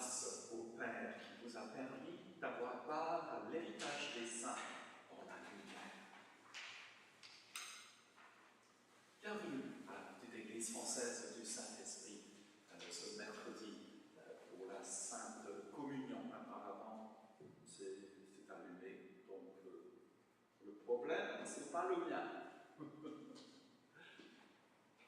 grâce au Père qui vous a permis d'avoir part à l'héritage des saints dans la lumière. Bienvenue à la petite église française du Saint-Esprit ce mercredi pour la Sainte Communion. Apparemment, c'est allumé, donc le problème, ce n'est pas le mien.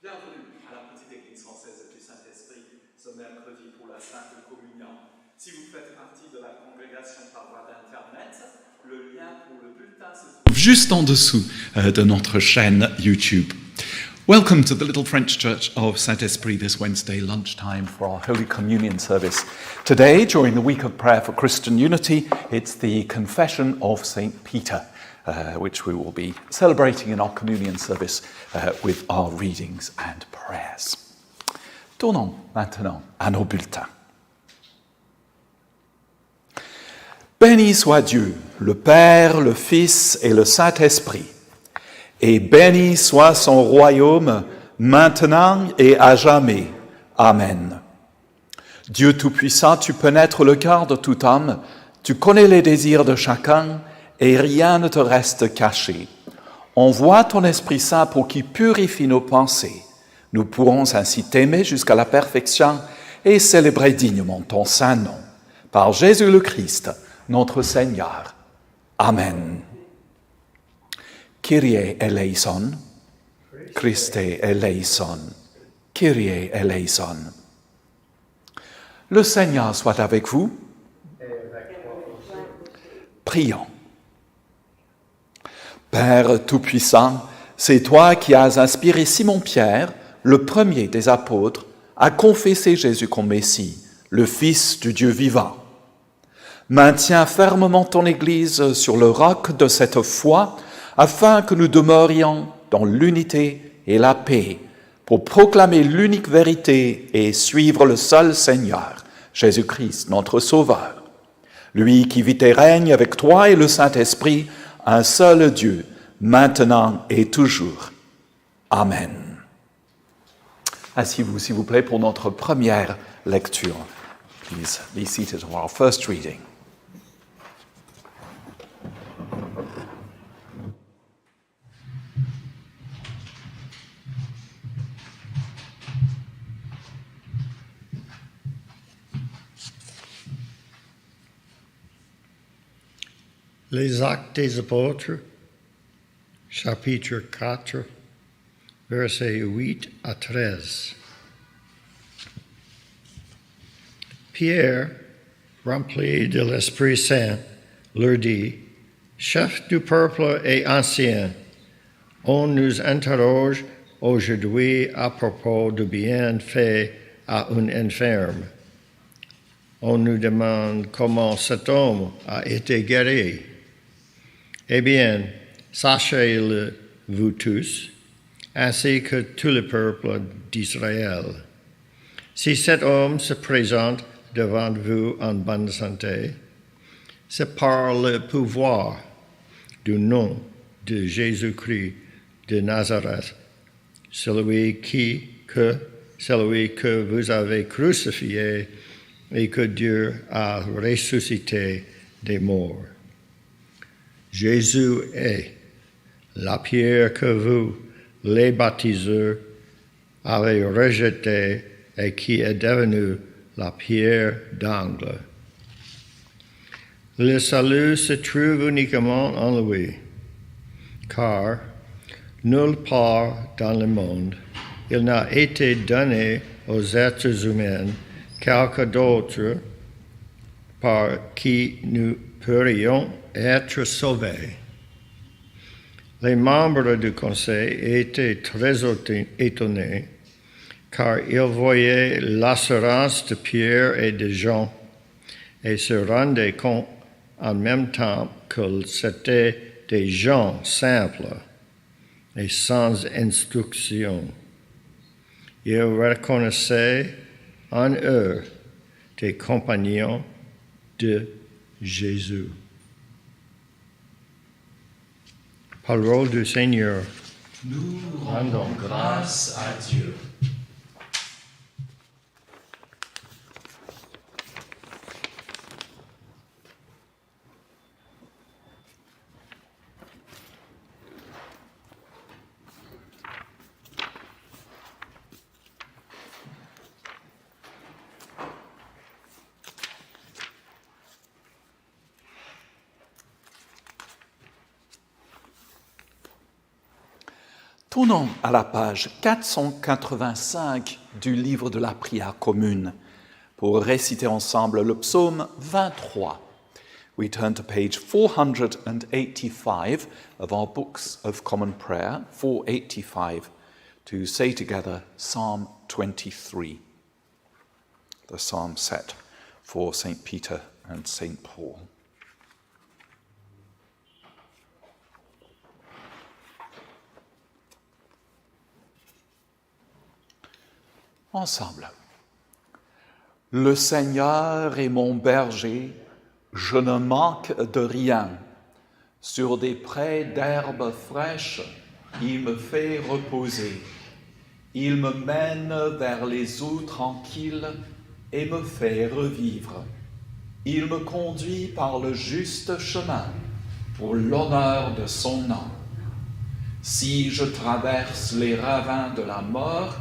Bienvenue à la petite église française du Saint-Esprit ce mercredi pour la Sainte Communion. Si vous faites partie de la congrégation par voie d'Internet, le lien pour le bulletin se trouve juste en dessous de notre chaîne YouTube. Welcome to the Little French Church of Saint Esprit this Wednesday lunchtime for our Holy Communion service. Today, during the week of prayer for Christian unity, it's the Confession of Saint Peter, which we will be celebrating in our communion service with our readings and prayers. Tournons maintenant à nos bulletins. Béni soit Dieu, le Père, le Fils et le Saint-Esprit, et béni soit son royaume maintenant et à jamais. Amen. Dieu Tout-Puissant, tu pénètres le cœur de tout homme, tu connais les désirs de chacun, et rien ne te reste caché. Envoie ton Esprit Saint pour qu'il purifie nos pensées. Nous pourrons ainsi t'aimer jusqu'à la perfection et célébrer dignement ton saint nom. Par Jésus le Christ, notre Seigneur. Amen. Kyrie eleison, Christe eleison, Kyrie eleison. Le Seigneur soit avec vous. Prions. Père Tout-Puissant, c'est toi qui as inspiré Simon-Pierre, le premier des apôtres, à confesser Jésus comme Messie, le Fils du Dieu vivant. Maintiens fermement ton Église sur le roc de cette foi, afin que nous demeurions dans l'unité et la paix, pour proclamer l'unique vérité et suivre le seul Seigneur, Jésus-Christ, notre Sauveur. Lui qui vit et règne avec toi et le Saint-Esprit, un seul Dieu, maintenant et toujours. Amen. Asseyez-vous, s'il vous plaît, pour notre première lecture. Please be seated for our first reading. Les Actes des Apôtres, chapitre 4, versets 8 à 13. Pierre, rempli de l'Esprit Saint, leur dit, « Chef du peuple et ancien, on nous interroge aujourd'hui à propos du bien fait à un infirme. On nous demande comment cet homme a été guéri. Eh bien, sachez-le, vous tous, ainsi que tout le peuple d'Israël. Si cet homme se présente devant vous en bonne santé, c'est par le pouvoir du nom de Jésus-Christ de Nazareth, celui que vous avez crucifié et que Dieu a ressuscité des morts. Jésus est la pierre que vous, les baptiseurs, avez rejetée et qui est devenue la pierre d'angle. Le salut se trouve uniquement en lui, car nulle part dans le monde il n'a été donné aux êtres humains quelque d'autre par qui nous pourrions être sauvés. Les membres du conseil étaient très étonnés, car ils voyaient l'assurance de Pierre et de Jean et se rendaient compte en même temps que c'étaient des gens simples et sans instruction. Ils reconnaissaient en eux des compagnons de Jésus. Parole du Seigneur. Nous rendons grâce à Dieu. Tournons à la page 485 du livre de la prière commune pour réciter ensemble le psaume 23. We turn to page 485 of our books of common prayer, 485, to say together Psalm 23, the psalm set for St. Peter and St. Paul. Ensemble. Le Seigneur est mon berger, je ne manque de rien. Sur des prés d'herbes fraîches, il me fait reposer. Il me mène vers les eaux tranquilles et me fait revivre. Il me conduit par le juste chemin pour l'honneur de son nom. Si je traverse les ravins de la mort,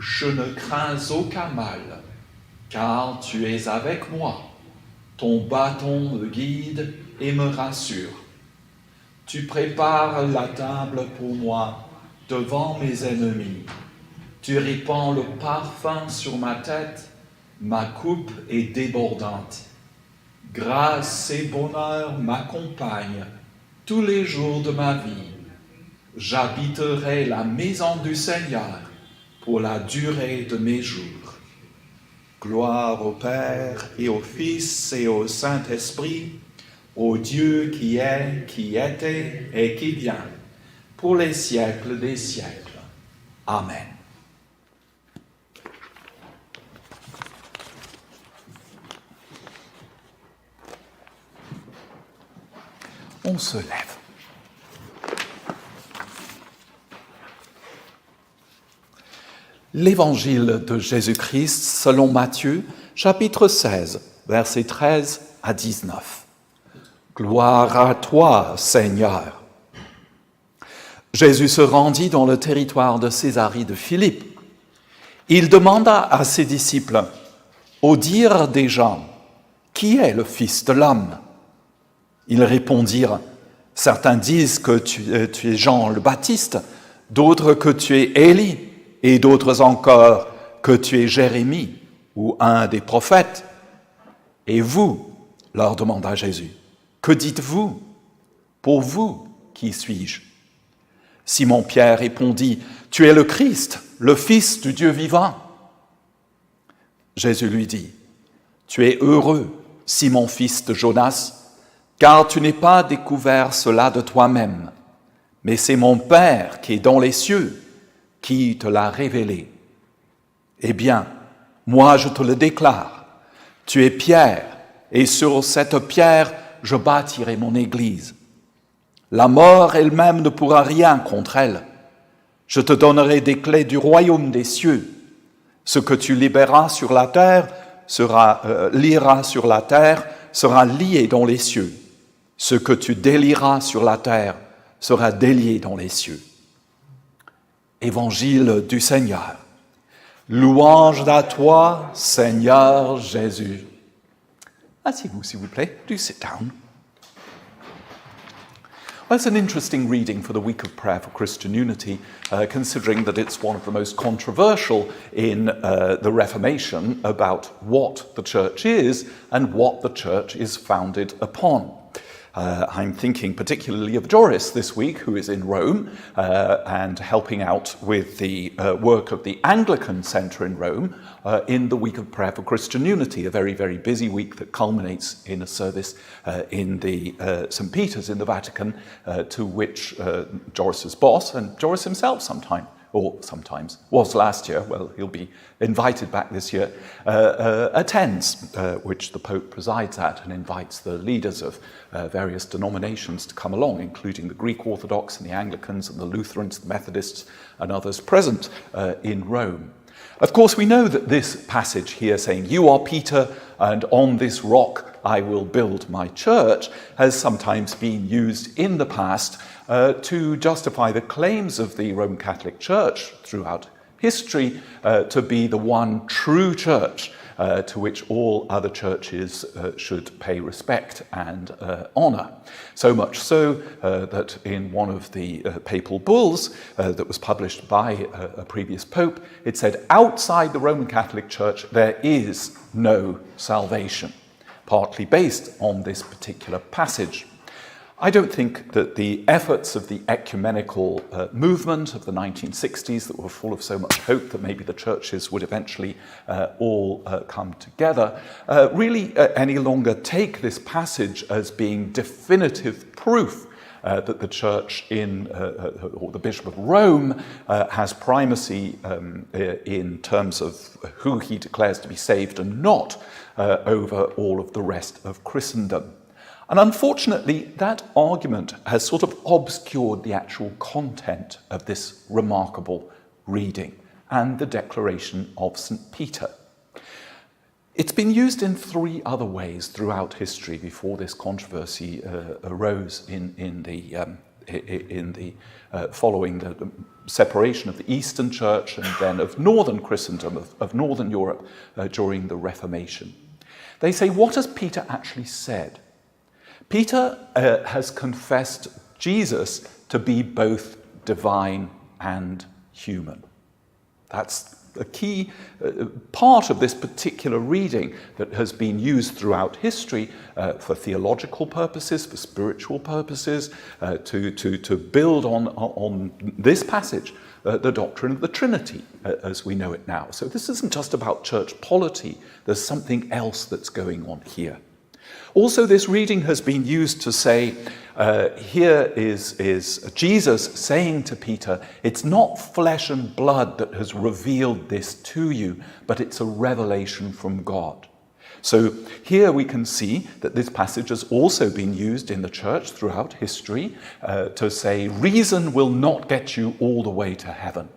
je ne crains aucun mal, car tu es avec moi. Ton bâton me guide et me rassure. Tu prépares la table pour moi devant mes ennemis. Tu répands le parfum sur ma tête, ma coupe est débordante. Grâce et bonheur m'accompagnent tous les jours de ma vie. J'habiterai la maison du Seigneur pour la durée de mes jours. Gloire au Père et au Fils et au Saint-Esprit, au Dieu qui est, qui était et qui vient, pour les siècles des siècles. Amen. On se lève. L'Évangile de Jésus-Christ selon Matthieu, chapitre 16, versets 13 à 19. Gloire à toi, Seigneur. Jésus se rendit dans le territoire de Césarée de Philippe. Il demanda à ses disciples, au dire des gens, qui est le Fils de l'homme ? Ils répondirent, certains disent que tu es Jean le Baptiste, d'autres que tu es Élie, et d'autres encore que tu es Jérémie ou un des prophètes. Et vous, leur demanda Jésus, que dites-vous ? Pour vous, qui suis-je ? Simon-Pierre répondit, tu es le Christ, le Fils du Dieu vivant. Jésus lui dit, tu es heureux, Simon, fils de Jonas, car tu n'es pas découvert cela de toi-même, mais c'est mon Père qui est dans les cieux, qui te l'a révélé. Eh bien, moi je te le déclare, tu es Pierre, et sur cette pierre je bâtirai mon église. La mort elle-même ne pourra rien contre elle. Je te donnerai des clés du royaume des cieux. Ce que tu liras sur la terre sera lié dans les cieux. Ce que tu délieras sur la terre sera délié dans les cieux. Évangile du Seigneur. Louange à toi, Seigneur Jésus. Asseyez-vous, s'il vous plaît. Do sit down. Well, it's an interesting reading for the week of prayer for Christian unity, considering that it's one of the most controversial in the Reformation about what the church is and what the church is founded upon. I'm thinking particularly of Joris this week, who is in Rome and helping out with the work of the Anglican Centre in Rome in the week of prayer for Christian unity, a very, very busy week that culminates in a service in the St. Peter's in the Vatican, to which Joris's boss, and Joris himself sometimes was last year, well, he'll be invited back this year, attends, which the Pope presides at and invites the leaders of various denominations to come along, including the Greek Orthodox and the Anglicans and the Lutherans, the Methodists and others present in Rome. Of course, we know that this passage here saying, you are Peter, and on this rock I will build my church, has sometimes been used in the past to justify the claims of the Roman Catholic Church throughout history to be the one true church to which all other churches should pay respect and honour. So much so that in one of the papal bulls that was published by a previous pope, it said, outside the Roman Catholic Church there is no salvation, partly based on this particular passage. I don't think that the efforts of the ecumenical movement of the 1960s that were full of so much hope that maybe the churches would eventually all come together really any longer take this passage as being definitive proof that the Church or the Bishop of Rome has primacy in terms of who he declares to be saved and not over all of the rest of Christendom. And unfortunately, that argument has sort of obscured the actual content of this remarkable reading and the declaration of St. Peter. It's been used in three other ways throughout history before this controversy arose in the following the separation of the Eastern Church and then of Northern Christendom, of Northern Europe during the Reformation. They say, what has Peter actually said? Peter has confessed Jesus to be both divine and human. That's a key part of this particular reading that has been used throughout history for theological purposes, for spiritual purposes, to build on this passage, the doctrine of the Trinity, as we know it now. So this isn't just about church polity, there's something else that's going on here. Also, this reading has been used to say, here is Jesus saying to Peter, it's not flesh and blood that has revealed this to you, but it's a revelation from God. So here we can see that this passage has also been used in the church throughout history to say, reason will not get you all the way to heaven.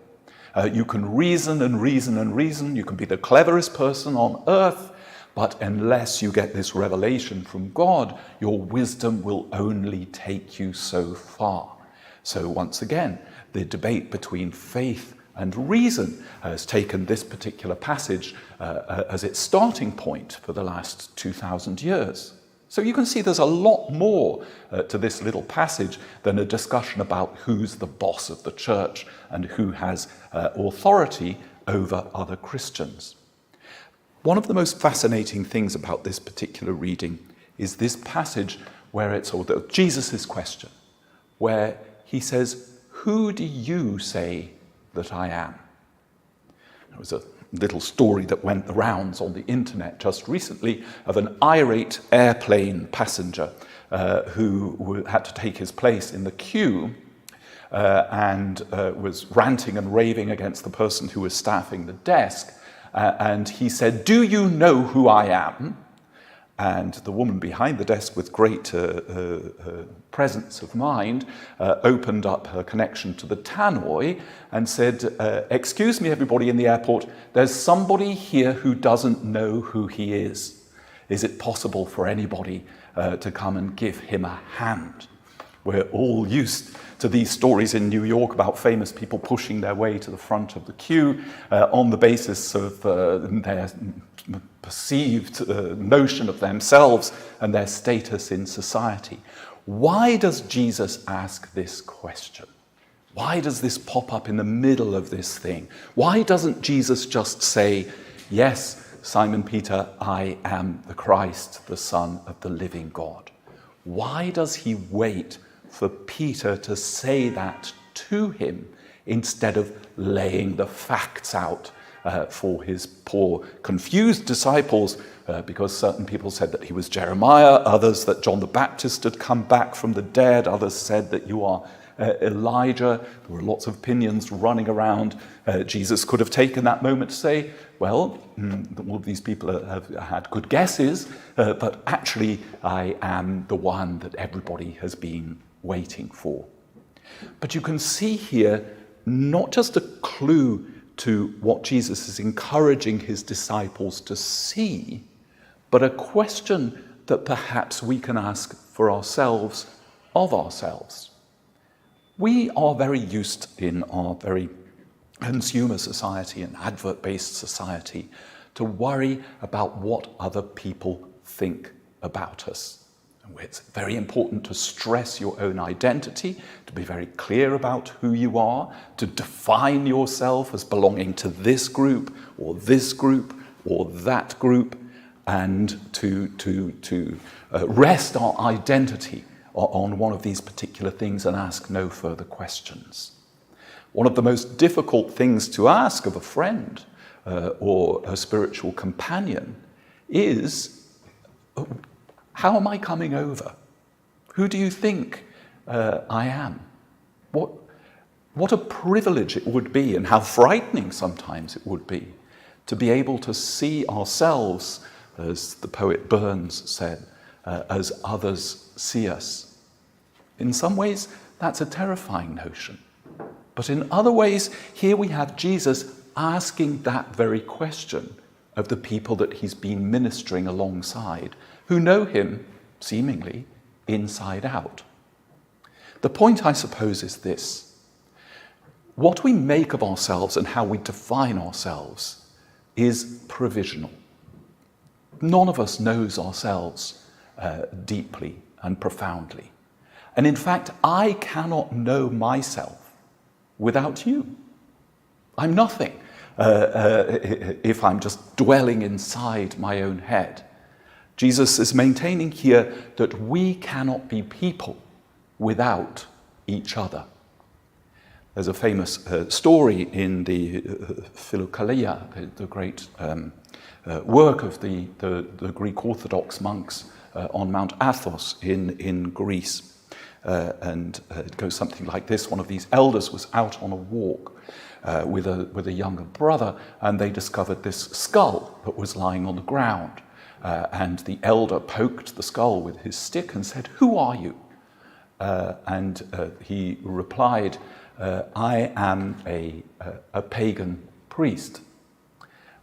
You can reason and reason and reason, you can be the cleverest person on earth, but unless you get this revelation from God, your wisdom will only take you so far. So once again, the debate between faith and reason has taken this particular passage as its starting point for the last 2,000 years. So you can see there's a lot more to this little passage than a discussion about who's the boss of the church and who has authority over other Christians. One of the most fascinating things about this particular reading is this passage where it's Jesus' question, where he says, who do you say that I am? There was a little story that went the rounds on the internet just recently of an irate airplane passenger who had to take his place in the queue and was ranting and raving against the person who was staffing the desk. And he said, do you know who I am? And the woman behind the desk, with great presence of mind, opened up her connection to the tannoy and said, excuse me, everybody in the airport, there's somebody here who doesn't know who he is. Is it possible for anybody to come and give him a hand? We're all used to these stories in New York about famous people pushing their way to the front of the queue on the basis of their perceived notion of themselves and their status in society. Why does Jesus ask this question? Why does this pop up in the middle of this thing? Why doesn't Jesus just say, yes, Simon Peter, I am the Christ, the Son of the living God? Why does he wait for Peter to say that to him instead of laying the facts out for his poor, confused disciples, because certain people said that he was Jeremiah, others that John the Baptist had come back from the dead, others said that you are Elijah. There were lots of opinions running around. Jesus could have taken that moment to say, well, all of these people have had good guesses, but actually I am the one that everybody has been waiting for. But you can see here not just a clue to what Jesus is encouraging his disciples to see, but a question that perhaps we can ask for ourselves of ourselves. We are very used in our very consumer society and advert-based society to worry about what other people think about us. It's very important to stress your own identity, to be very clear about who you are, to define yourself as belonging to this group or that group, and to rest our identity on one of these particular things and ask no further questions. One of the most difficult things to ask of a friend or a spiritual companion is, how am I coming over? Who do you think I am? What a privilege it would be, and how frightening sometimes it would be, to be able to see ourselves, as the poet Burns said, as others see us. In some ways, that's a terrifying notion. But in other ways, here we have Jesus asking that very question of the people that he's been ministering alongside, who know him, seemingly, inside out. The point, I suppose, is this. What we make of ourselves and how we define ourselves is provisional. None of us knows ourselves deeply and profoundly. And in fact, I cannot know myself without you. I'm nothing if I'm just dwelling inside my own head. Jesus is maintaining here that we cannot be people without each other. There's a famous story in the Philokalia, the great work of the Greek Orthodox monks on Mount Athos in Greece. And it goes something like this. One of these elders was out on a walk with a younger brother, and they discovered this skull that was lying on the ground. And the elder poked the skull with his stick and said, "Who are you?" And he replied, "I am a pagan priest."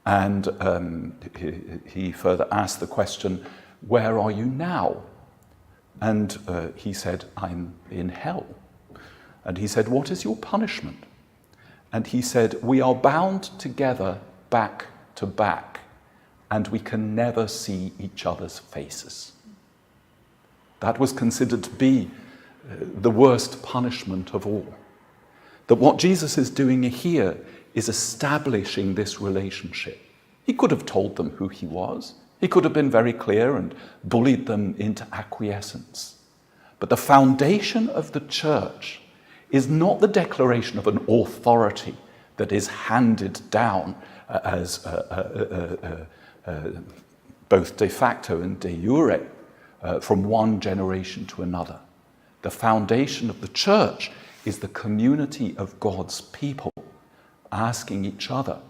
And he further asked the question, "Where are you now?" And he said, "I'm in hell." And he said, "What is your punishment?" And he said, "We are bound together back to back, and we can never see each other's faces." That was considered to be the worst punishment of all. That what Jesus is doing here is establishing this relationship. He could have told them who he was. He could have been very clear and bullied them into acquiescence. But the foundation of the church is not the declaration of an authority that is handed down as both de facto and de jure from one generation to another. The foundation of the church is the community of God's people asking each other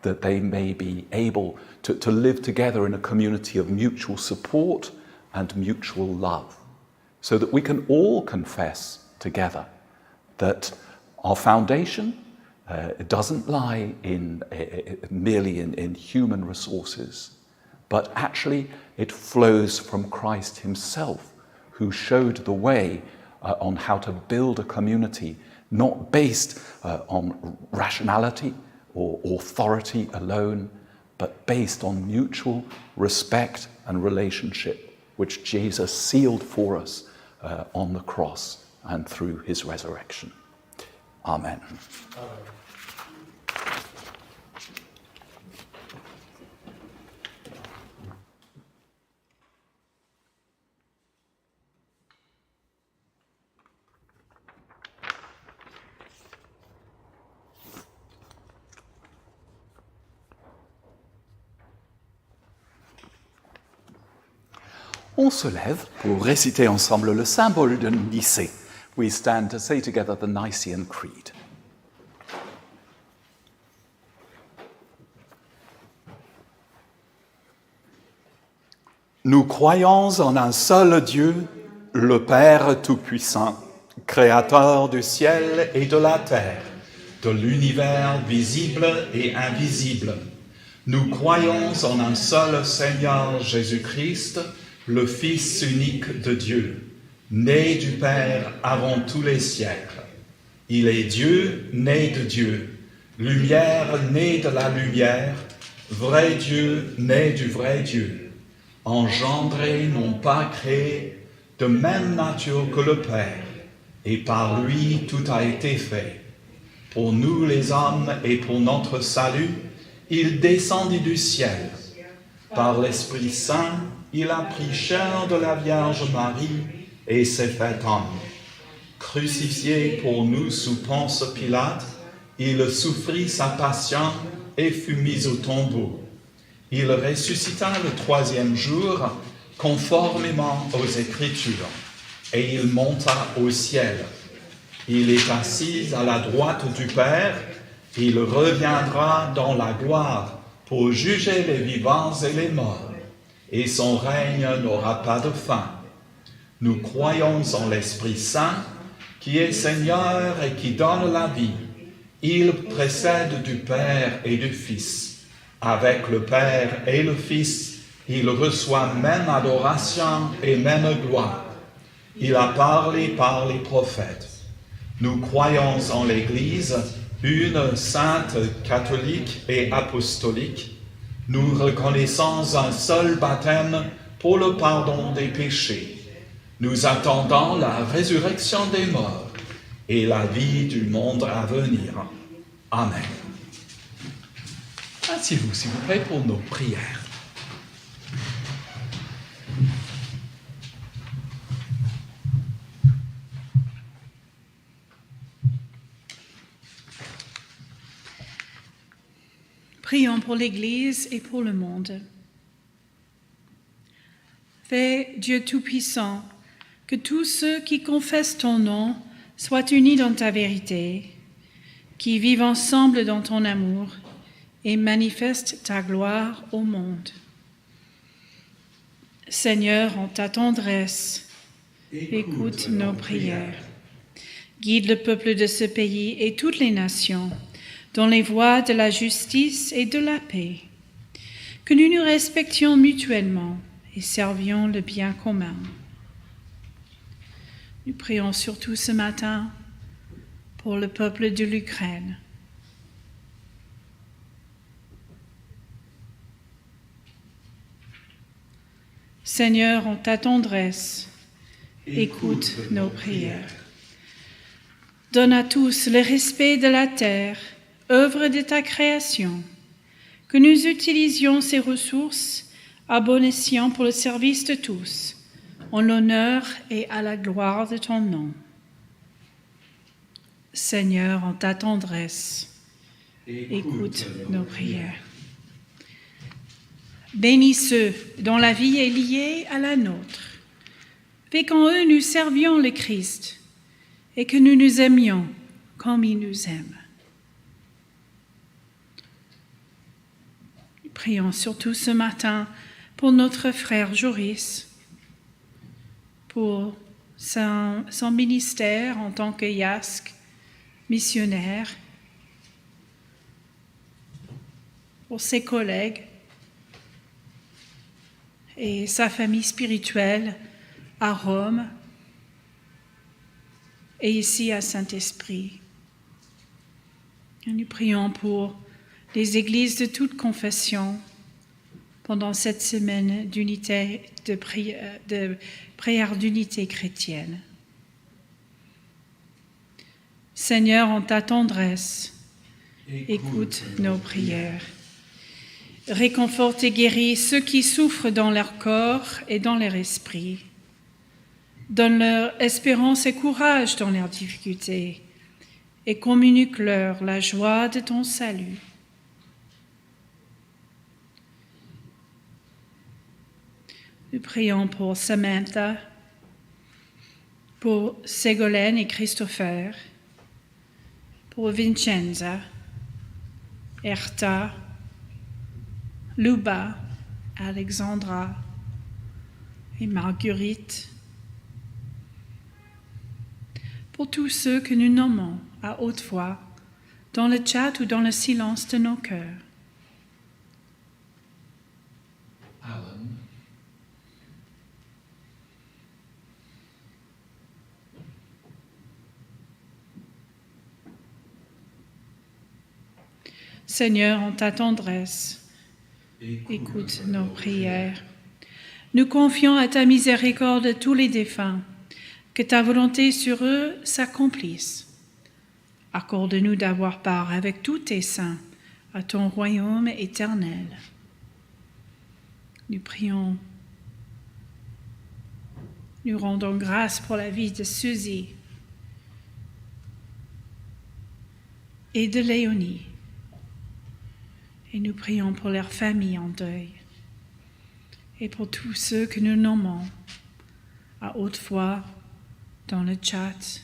that they may be able to live together in a community of mutual support and mutual love, so that we can all confess together that our foundation doesn't lie merely in human resources, but actually it flows from Christ himself, who showed the way on how to build a community not based on rationality or authority alone, but based on mutual respect and relationship, which Jesus sealed for us on the cross and through his resurrection. Amen. On se lève pour réciter ensemble le symbole de Nicée. We stand to say together the Nicene Creed. Nous croyons en un seul Dieu, le Père Tout-Puissant, Créateur du ciel et de la terre, de l'univers visible et invisible. Nous croyons en un seul Seigneur Jésus-Christ, le Fils unique de Dieu, né du Père avant tous les siècles. Il est Dieu, né de Dieu, lumière née de la lumière, vrai Dieu né du vrai Dieu, engendré, non pas créé, de même nature que le Père, et par lui tout a été fait. Pour nous les hommes et pour notre salut, il descendit du ciel. Par l'Esprit Saint, il a pris chair de la Vierge Marie et s'est fait homme. Crucifié pour nous sous Ponce Pilate, il souffrit sa passion et fut mis au tombeau. Il ressuscita le troisième jour, conformément aux Écritures, et il monta au ciel. Il est assis à la droite du Père, il reviendra dans la gloire pour juger les vivants et les morts, et son règne n'aura pas de fin. Nous croyons en l'Esprit Saint, qui est Seigneur et qui donne la vie. Il précède du Père et du Fils. Avec le Père et le Fils, il reçoit même adoration et même gloire. Il a parlé par les prophètes. Nous croyons en l'Église, une sainte, catholique et apostolique. Nous reconnaissons un seul baptême pour le pardon des péchés. Nous attendons la résurrection des morts et la vie du monde à venir. Amen. Asseyez-vous, s'il vous plaît, pour nos prières. Prions pour l'Église et pour le monde. Fais, Dieu Tout-Puissant, que tous ceux qui confessent ton nom soient unis dans ta vérité, qui vivent ensemble dans ton amour et manifestent ta gloire au monde. Seigneur, en ta tendresse, écoute nos prières. Guide le peuple de ce pays et toutes les nations dans les voies de la justice et de la paix, que nous nous respections mutuellement et servions le bien commun. Nous prions surtout ce matin pour le peuple de l'Ukraine. Seigneur, en ta tendresse, écoute nos prières. Donne à tous le respect de la terre, œuvre de ta création, que nous utilisions ces ressources à bon escient pour le service de tous, en l'honneur et à la gloire de ton nom. Seigneur, en ta tendresse, écoute nos prières. Bénis ceux dont la vie est liée à la nôtre. Fais qu'en eux nous servions le Christ et que nous nous aimions comme il nous aime. Prions surtout ce matin pour notre frère Joris, pour son ministère en tant que YASC, missionnaire, pour ses collègues et sa famille spirituelle à Rome et ici à Saint Esprit. Nous prions pour les églises de toute confession pendant cette semaine d'unité, de prière d'unité chrétienne. Seigneur, en ta tendresse, écoute nos prières. Réconforte et guéris ceux qui souffrent dans leur corps et dans leur esprit. Donne-leur espérance et courage dans leurs difficultés et communique-leur la joie de ton salut. Nous prions pour Samantha, pour Ségolène et Christopher, pour Vincenza, Erta, Luba, Alexandra et Marguerite, pour tous ceux que nous nommons à haute voix, dans le chat ou dans le silence de nos cœurs. Alan. Seigneur, en ta tendresse, Écoute nos prières. Nous confions à ta miséricorde tous les défunts, que ta volonté sur eux s'accomplisse. Accorde-nous d'avoir part avec tous tes saints à ton royaume éternel. Nous prions. Nous rendons grâce pour la vie de Suzy et de Léonie. Et nous prions pour leur famille en deuil et pour tous ceux que nous nommons à haute voix, dans le chat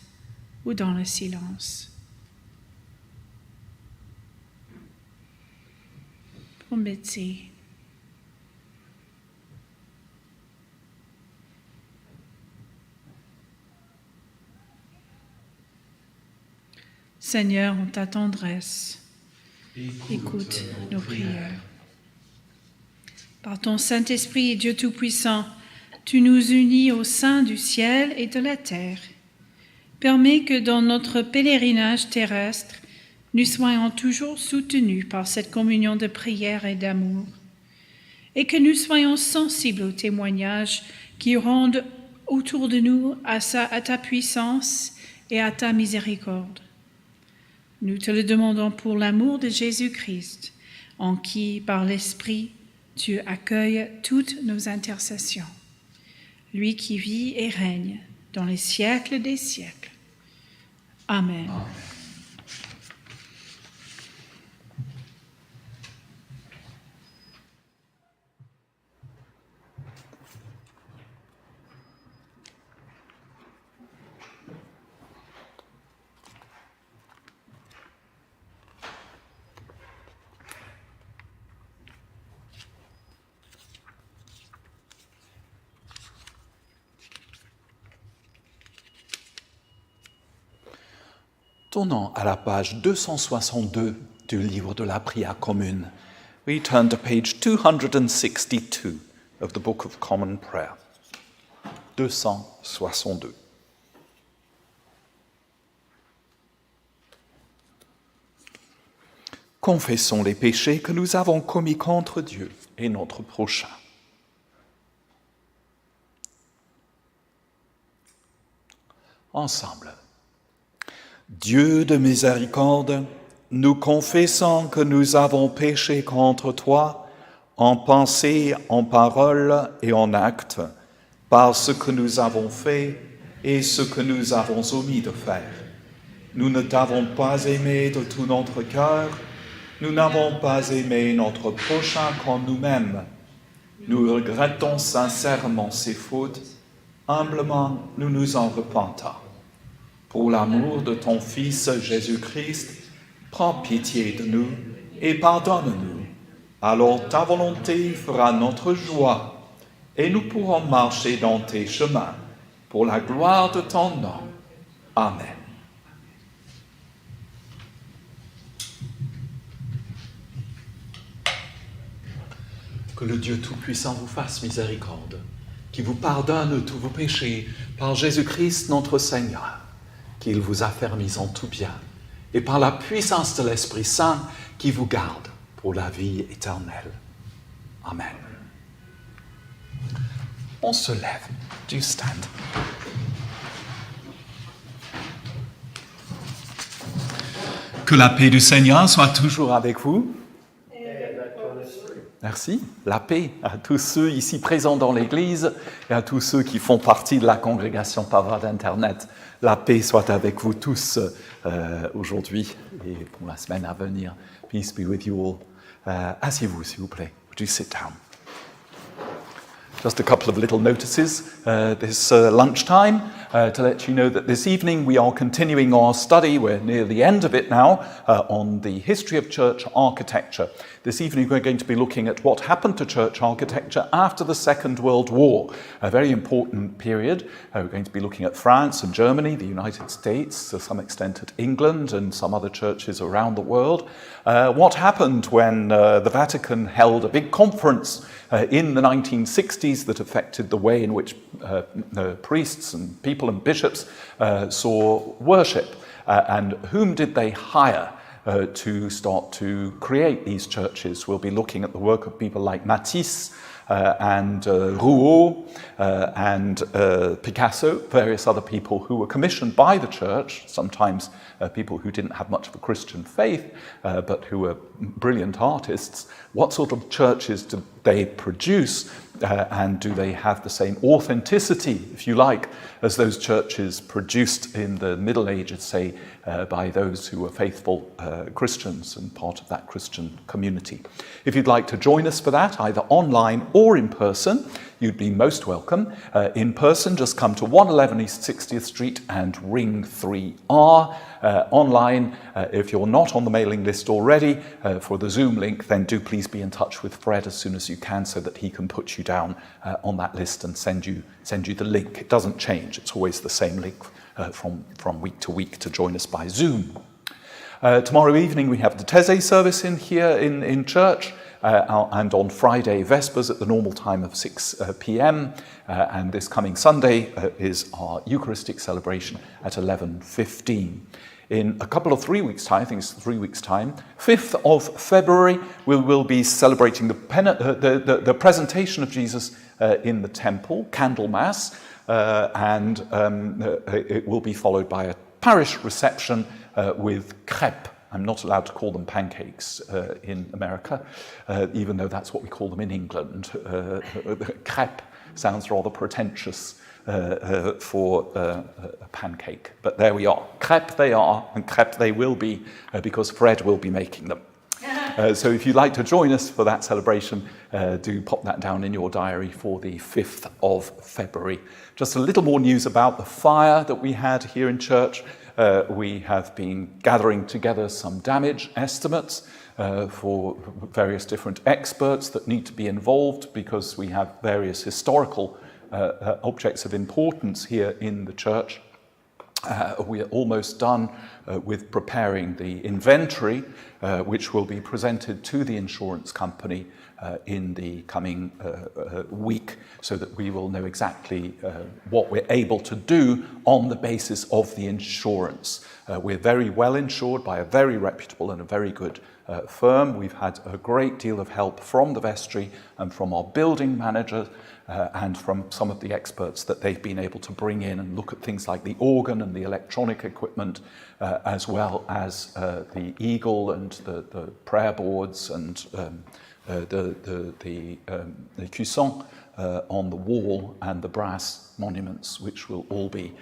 ou dans le silence. Pour Betsy. Seigneur, en ta tendresse, écoute nos prières. Par ton Saint-Esprit, Dieu Tout-Puissant, tu nous unis au sein du ciel et de la terre. Permets que dans notre pèlerinage terrestre, nous soyons toujours soutenus par cette communion de prière et d'amour, et que nous soyons sensibles aux témoignages qui rendent autour de nous à ta puissance et à ta miséricorde. Nous te le demandons pour l'amour de Jésus-Christ, en qui, par l'Esprit, tu accueilles toutes nos intercessions. Lui qui vit et règne dans les siècles des siècles. Amen. Amen. Tournons à la page 262 du livre de la prière commune. We turn to page 262 of the Book of Common Prayer. 262. Confessons les péchés que nous avons commis contre Dieu et notre prochain. Ensemble. Dieu de miséricorde, nous confessons que nous avons péché contre toi en pensée, en parole et en acte, par ce que nous avons fait et ce que nous avons omis de faire. Nous ne t'avons pas aimé de tout notre cœur, nous n'avons pas aimé notre prochain comme nous-mêmes. Nous regrettons sincèrement ces fautes, humblement nous nous en repentons. Pour l'amour de ton Fils Jésus-Christ, prends pitié de nous et pardonne-nous. Alors ta volonté fera notre joie et nous pourrons marcher dans tes chemins pour la gloire de ton nom. Amen. Que le Dieu Tout-Puissant vous fasse miséricorde, qui vous pardonne tous vos péchés par Jésus-Christ notre Seigneur, qu'il vous affermisse en tout bien, et par la puissance de l'Esprit Saint, qui vous garde pour la vie éternelle. Amen. On se lève. Do stand. Que la paix du Seigneur soit toujours avec vous. Merci. La paix à tous ceux ici présents dans l'Église et à tous ceux qui font partie de la congrégation par voie d'Internet. La paix soit avec vous tous aujourd'hui et pour la semaine à venir. Peace be with you all. Asseyez-vous, s'il vous plaît. Would you sit down? Just a couple of little notices this lunchtime to let you know that this evening we are continuing our study, we're near the end of it now, on the history of church architecture. This evening we're going to be looking at what happened to church architecture after the Second World War, a very important period. We're going to be looking at France and Germany, the United States, to some extent at England and some other churches around the world. What happened when the Vatican held a big conference in the 1960s that affected the way in which priests and people and bishops saw worship, and whom did they hire to start to create these churches. We'll be looking at the work of people like Matisse and Rouault and Picasso, various other people who were commissioned by the church, sometimes people who didn't have much of a Christian faith, but who were brilliant artists. What sort of churches do they produce, and do they have the same authenticity, if you like, as those churches produced in the Middle Ages, say, by those who were faithful Christians and part of that Christian community? If you'd like to join us for that, either online or in person, you'd be most welcome. In person, just come to 111 East 60th Street and ring 3R. Online, if you're not on the mailing list already for the Zoom link, then do please be in touch with Fred as soon as you can so that he can put you down on that list and send you the link. It doesn't change. It's always the same link from week to week to join us by Zoom. Tomorrow evening we have the Thésée service here in church, and on Friday Vespers at the normal time of 6 p.m. And this coming Sunday is our Eucharistic celebration at 11:15. In a couple of 3 weeks' time, I think it's 3 weeks' time, 5th of February, we will be celebrating the presentation of Jesus in the temple, Candlemas, and it will be followed by a parish reception with crêpes. I'm not allowed to call them pancakes in America, even though that's what we call them in England. Crêpe sounds rather pretentious for a pancake, but there we are. Crêpes they are, and crêpes they will be, because Fred will be making them. So if you'd like to join us for that celebration, do pop that down in your diary for the 5th of February. Just a little more news about the fire that we had here in church. We have been gathering together some damage estimates for various different experts that need to be involved, because we have various historical objects of importance here in the church. We are almost done with preparing the inventory, which will be presented to the insurance company in the coming week, so that we will know exactly what we're able to do on the basis of the insurance. We're very well insured by a very reputable and a very good firm. We've had a great deal of help from the vestry and from our building manager, and from some of the experts that they've been able to bring in and look at things like the organ and the electronic equipment, as well as the eagle and the prayer boards and the cuisson on the wall, and the brass monuments, which will all be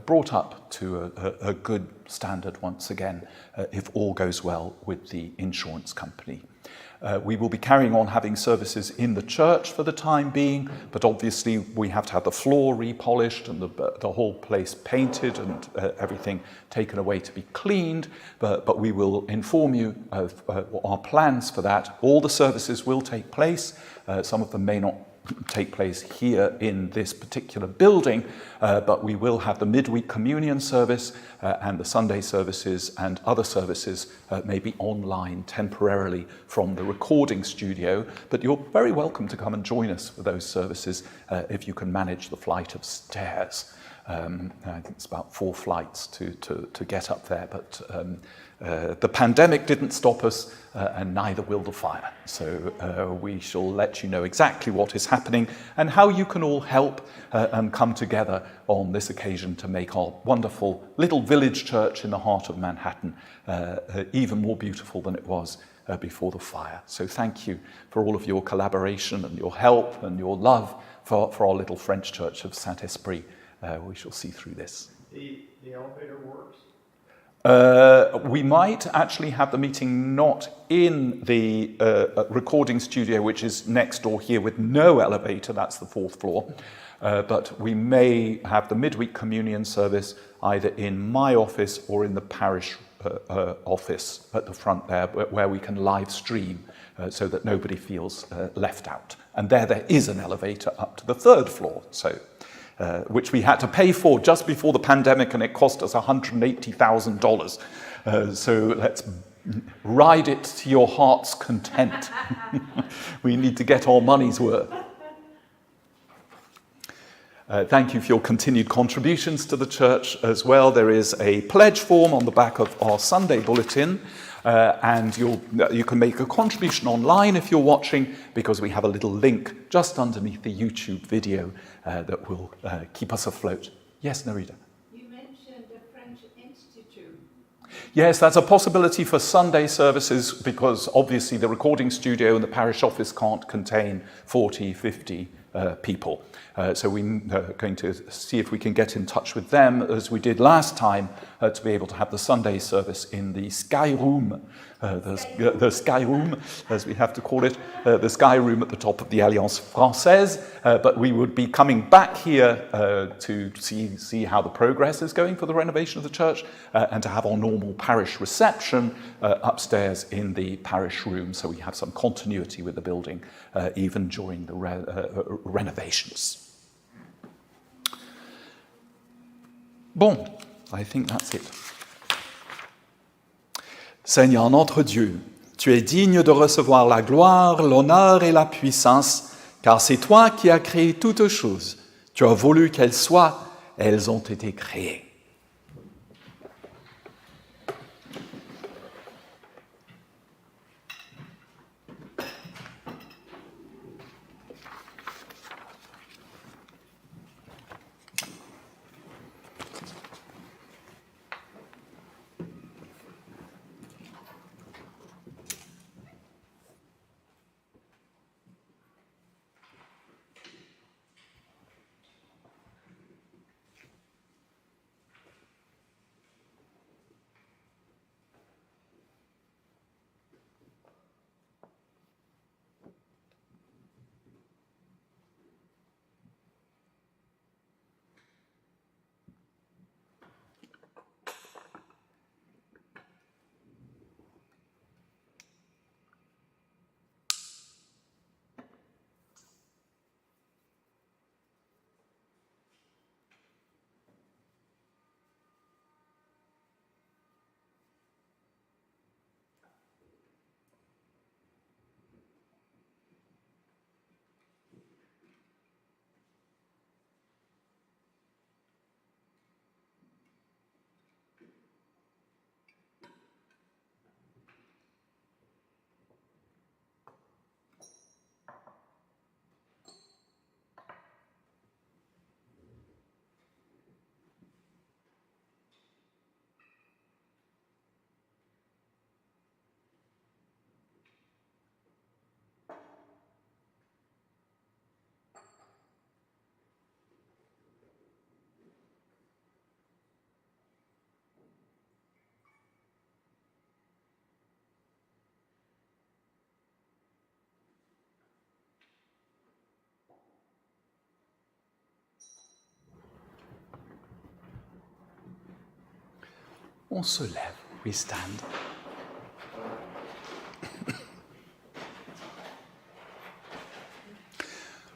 brought up to a good standard once again, if all goes well with the insurance company. We will be carrying on having services in the church for the time being, but obviously we have to have the floor repolished and the whole place painted and everything taken away to be cleaned, but we will inform you of our plans for that. All the services will take place. Some of them may not take place here in this particular building, but we will have the midweek communion service and the Sunday services and other services maybe online temporarily from the recording studio. But you're very welcome to come and join us for those services if you can manage the flight of stairs. I think it's about 4 flights to get up there, but the pandemic didn't stop us, and neither will the fire. So we shall let you know exactly what is happening and how you can all help and come together on this occasion to make our wonderful little village church in the heart of Manhattan even more beautiful than it was before the fire. So thank you for all of your collaboration and your help and your love for our little French church of Saint Esprit. We shall see through this. The elevator works? We might actually have the meeting not in the recording studio, which is next door here with no elevator, that's the 4th floor, but we may have the midweek communion service either in my office or in the parish office at the front there, where we can live stream so that nobody feels left out. And there is an elevator up to the 3rd floor, so which we had to pay for just before the pandemic, and it cost us $180,000. So let's ride it to your heart's content. We need to get our money's worth. Thank you for your continued contributions to the church as well. There is a pledge form on the back of our Sunday bulletin, and you can make a contribution online if you're watching, because we have a little link just underneath the YouTube video that will keep us afloat. Yes, Nerida? You mentioned the French Institute. Yes, that's a possibility for Sunday services, because obviously the recording studio and the parish office can't contain 40, 50 people. So we're going to see if we can get in touch with them, as we did last time, to be able to have the Sunday service in the Sky Room, the Sky Room, as we have to call it, the Sky Room at the top of the Alliance Française. But we would be coming back here to see how the progress is going for the renovation of the church, and to have our normal parish reception upstairs in the parish room, so we have some continuity with the building, even during the renovations. Bon, I think that's it. Seigneur notre Dieu, tu es digne de recevoir la gloire, l'honneur et la puissance, car c'est toi qui as créé toutes choses. Tu as voulu qu'elles soient, elles ont été créées. On se lève, we stand.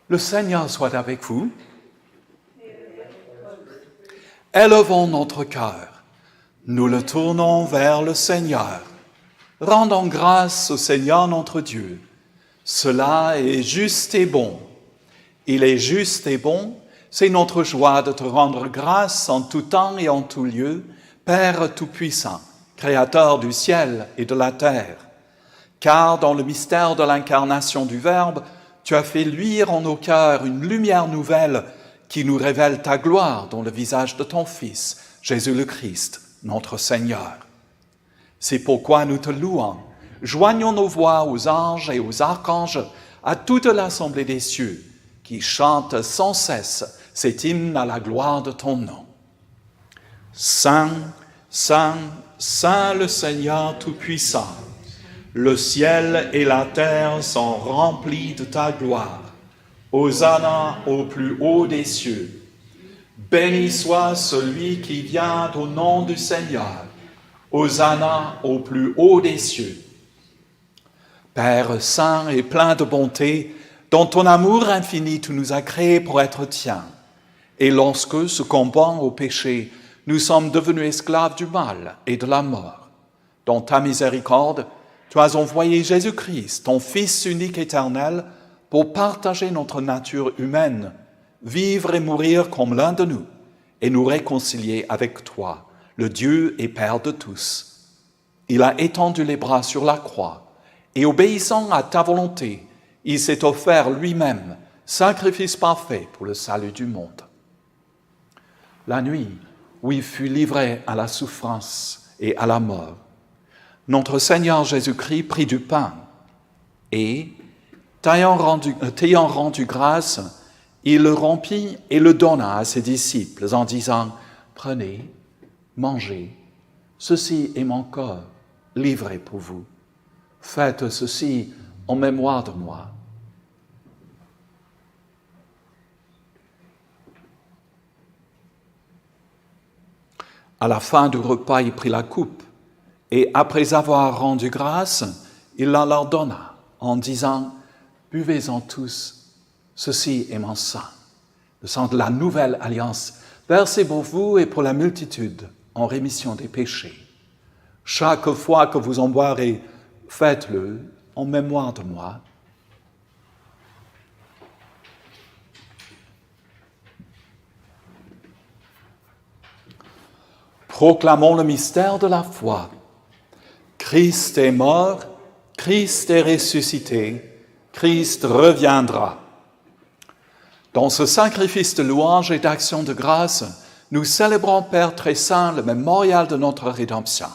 Le Seigneur soit avec vous. Élevons notre cœur. Nous le tournons vers le Seigneur. Rendons grâce au Seigneur notre Dieu. Cela est juste et bon. Il est juste et bon. C'est notre joie de te rendre grâce en tout temps et en tout lieu, Père Tout-Puissant, Créateur du ciel et de la terre. Car dans le mystère de l'incarnation du Verbe, tu as fait luire en nos cœurs une lumière nouvelle qui nous révèle ta gloire dans le visage de ton Fils, Jésus le Christ, notre Seigneur. C'est pourquoi nous te louons. Joignons nos voix aux anges et aux archanges, à toute l'assemblée des cieux, qui chante sans cesse cet hymne à la gloire de ton nom. Saint, Saint, Saint le Seigneur Tout-Puissant, le ciel et la terre sont remplis de ta gloire. Hosanna au plus haut des cieux. Béni soit celui qui vient au nom du Seigneur. Hosanna au plus haut des cieux. Père saint et plein de bonté, dans ton amour infini, tu nous as créés pour être tiens. Et lorsque, succombant au péché, nous sommes devenus esclaves du mal et de la mort, dans ta miséricorde, tu as envoyé Jésus-Christ, ton Fils unique éternel, pour partager notre nature humaine, vivre et mourir comme l'un de nous, et nous réconcilier avec toi, le Dieu et Père de tous. Il a étendu les bras sur la croix, et obéissant à ta volonté, il s'est offert lui-même, sacrifice parfait pour le salut du monde. La nuit où il fut livré à la souffrance et à la mort, notre Seigneur Jésus-Christ prit du pain, et, t'ayant rendu grâce, il le rompit et le donna à ses disciples en disant « Prenez, mangez, ceci est mon corps, livré pour vous. Faites ceci en mémoire de moi. » À la fin du repas, il prit la coupe, et après avoir rendu grâce, il la leur donna en disant « Buvez-en tous. Ceci est mon sang, le sang de la nouvelle alliance, versé pour vous et pour la multitude en rémission des péchés. Chaque fois que vous en boirez, faites-le en mémoire de moi. » Proclamons le mystère de la foi. Christ est mort, Christ est ressuscité, Christ reviendra. Dans ce sacrifice de louange et d'action de grâce, nous célébrons, Père très saint, le mémorial de notre rédemption.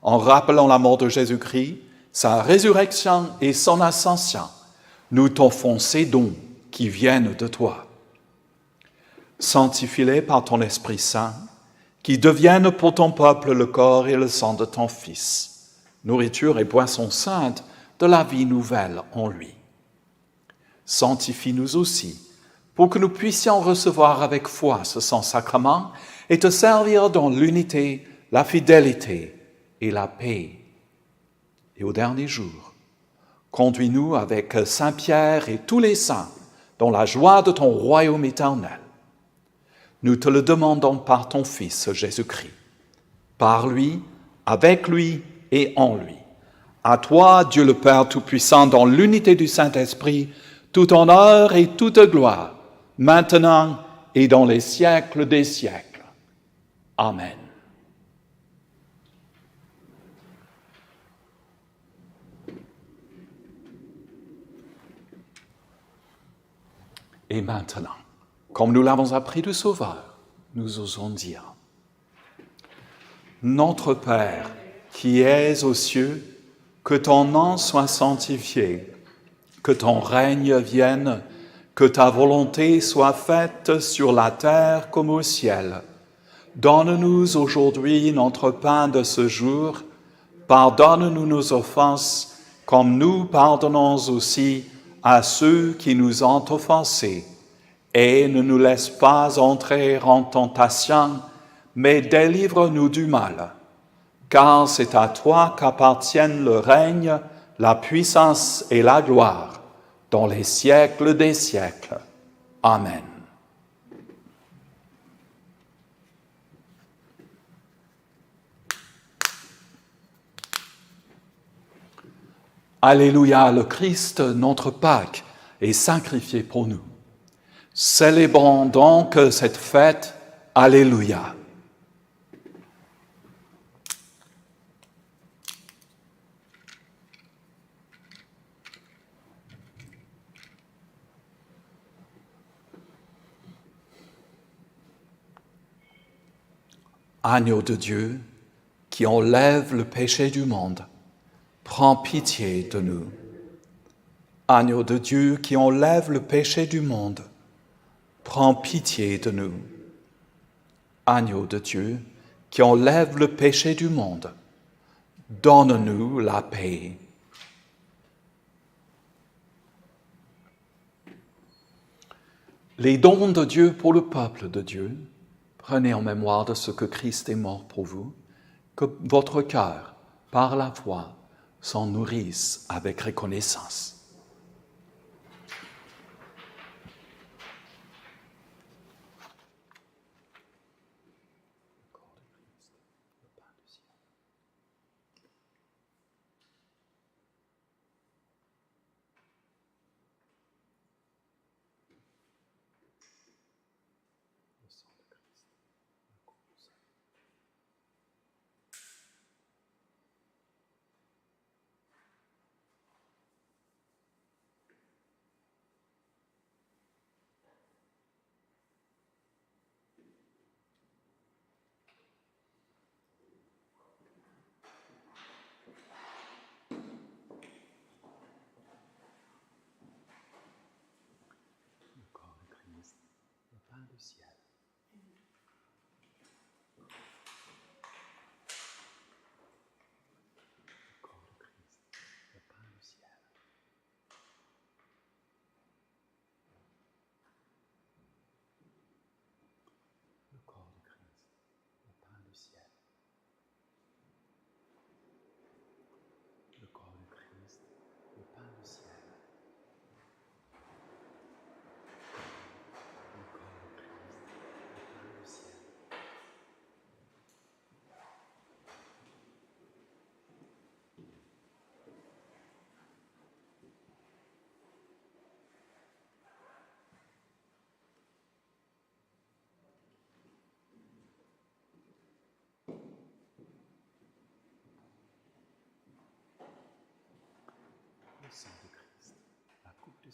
En rappelant la mort de Jésus-Christ, sa résurrection et son ascension, nous t'offrons ces dons qui viennent de toi. Sanctifie-les par ton Esprit Saint, qui deviennent pour ton peuple le corps et le sang de ton Fils, nourriture et boisson sainte de la vie nouvelle en lui. Sanctifie-nous aussi, pour que nous puissions recevoir avec foi ce saint-sacrement et te servir dans l'unité, la fidélité et la paix. Et au dernier jour, conduis-nous avec Saint-Pierre et tous les saints dans la joie de ton royaume éternel. Nous te le demandons par ton Fils Jésus-Christ. Par lui, avec lui et en lui. À toi, Dieu le Père Tout-Puissant, dans l'unité du Saint-Esprit, tout honneur et toute gloire, maintenant et dans les siècles des siècles. Amen. Et maintenant, comme nous l'avons appris du Sauveur, nous osons dire « Notre Père, qui es aux cieux, que ton nom soit sanctifié, que ton règne vienne, que ta volonté soit faite sur la terre comme au ciel. Donne-nous aujourd'hui notre pain de ce jour. Pardonne-nous nos offenses, comme nous pardonnons aussi à ceux qui nous ont offensés. Et ne nous laisse pas entrer en tentation, mais délivre-nous du mal. Car c'est à toi qu'appartiennent le règne, la puissance et la gloire, dans les siècles des siècles. Amen. Alléluia, le Christ, notre Pâque, est sacrifié pour nous. Célébrons donc cette fête. Alléluia. Agneau de Dieu, qui enlève le péché du monde, prends pitié de nous. Agneau de Dieu, qui enlève le péché du monde, prends pitié de nous. Agneau de Dieu, qui enlève le péché du monde, donne-nous la paix. Les dons de Dieu pour le peuple de Dieu, prenez en mémoire de ce que Christ est mort pour vous, que votre cœur, par la foi, s'en nourrisse avec reconnaissance.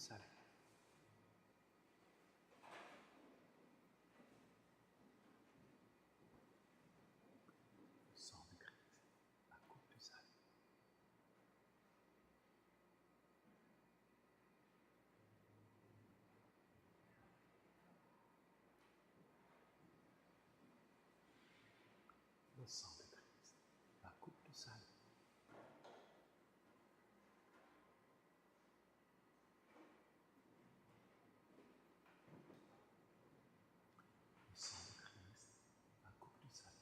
salut. Le sang de Christ, la coupe du salut. Le sang de Christ, la coupe du salut. Le sang de Christ, la coupe du salut.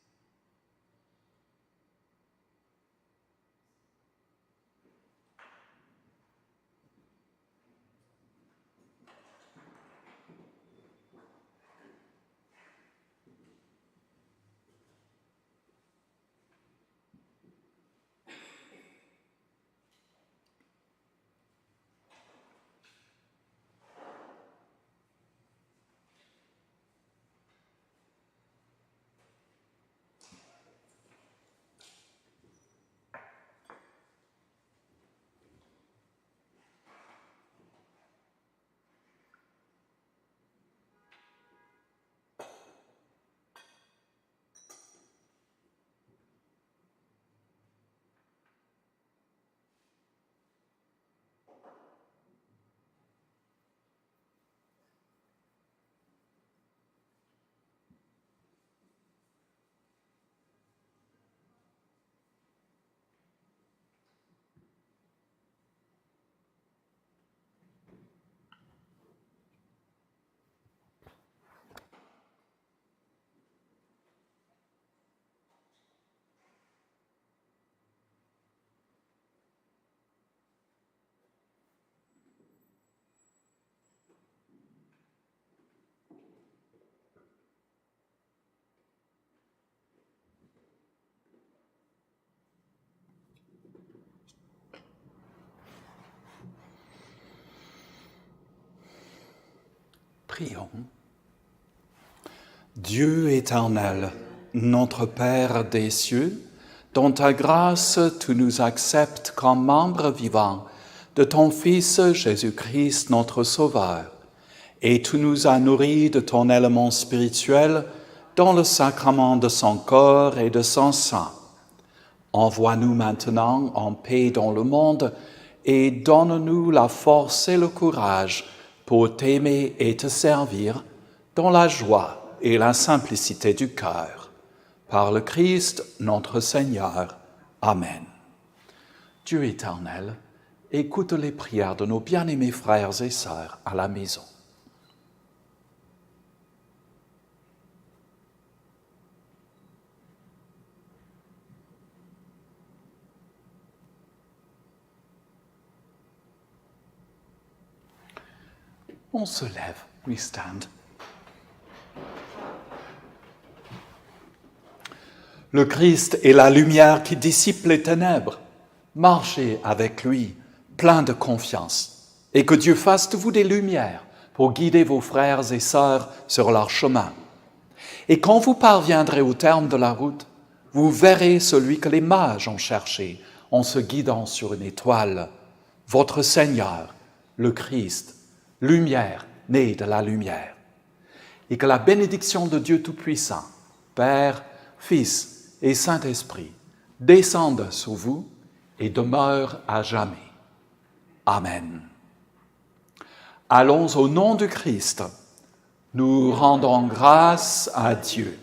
Prions. Dieu éternel, notre Père des cieux, dont ta grâce tu nous acceptes comme membres vivants de ton Fils Jésus-Christ notre Sauveur, et tu nous as nourris de ton élément spirituel dans le sacrement de son corps et de son sang. Envoie-nous maintenant en paix dans le monde et donne-nous la force et le courage pour t'aimer et te servir dans la joie et la simplicité du cœur. Par le Christ, notre Seigneur. Amen. Dieu éternel, écoute les prières de nos bien-aimés frères et sœurs à la maison. On se lève, we stand. Le Christ est la lumière qui dissipe les ténèbres. Marchez avec lui, plein de confiance, et que Dieu fasse de vous des lumières pour guider vos frères et sœurs sur leur chemin. Et quand vous parviendrez au terme de la route, vous verrez celui que les mages ont cherché en se guidant sur une étoile, votre Seigneur, le Christ, lumière née de la lumière. Et que la bénédiction de Dieu Tout-Puissant, Père, Fils et Saint-Esprit, descende sur vous et demeure à jamais. Amen. Allons au nom du Christ, nous rendons grâce à Dieu.